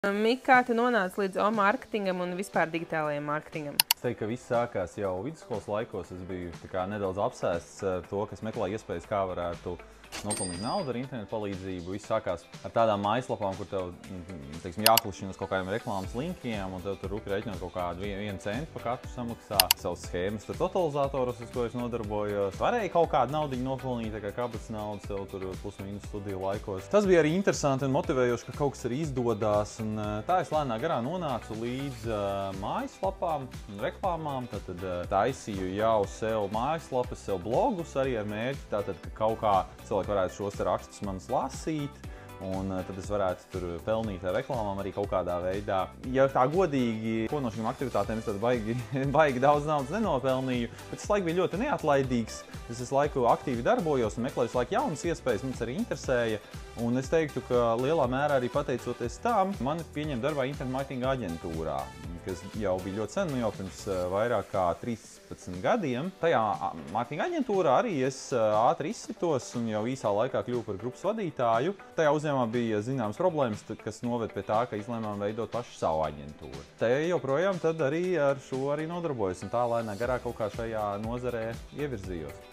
Mika, tu nonāci līdz mārketingam un vispār digitālajam mārketingam? Es teiktu, ka viss sākās jau vidusskolas laikos. Es biju nedaudz apsēsts ar to, kas meklē iespējas, kā varētu nopelnīt naudu ar internetu palīdzību. Viss sākās ar tādām mājaslapām, kur tev jāklišķina uz kaut kādiem reklāmas linkiem, un tev tur rupi rēķinot kaut kādu 1 centu par katru samaksā. Savas schēmas tur totalizatoros, uz ko es nodarbojos. Varēja kaut kādu naudiņu nopelnīt, tā kā kabatas naudu sev tur plus-mínus studiju laikos. Tas bija arī interesanti un motivējoši, ka kaut kas arī izdodas. Un tā es lēnā garā nonācu līdz mājaslapām un reklāmām. Tad taisīju jau sev mājaslapas, sev blogus arī ar mērķi, tātad, ka kaut kā cilvēki varētu šos rakstus manis lasīt, un tad es varētu tur pelnīt ar reklāmām arī kaut kādā veidā. Ja tā godīgi, ko no šīm aktivitātēm es tad baigi daudz naudas nenopelnīju, bet tas laiks bija ļoti neatlaidīgs. Es visu laiku aktīvi darbojos un meklēju visu laiku jaunas iespējas, man tas arī interesēja. Un es teiktu, ka lielā mērā arī pateicoties tam, mani pieņem darbā internetu mārketinga aģentūrā, kas jau bija ļoti sen, jau pirms vairāk kā 13 gadiem. Tajā mārketinga aģentūrā arī es ātri izsitos un jau īsā laikā kļuvu par grupas vadītāju. Tajā uzņēmumā bija zināmas problēmas, kas noved pie tā, ka izlēmām veidot pašu savu aģentūru. Te joprojām tad arī ar šo nodarbojos un tā lēnā garā kaut kā šajā nozarē ievirzījos.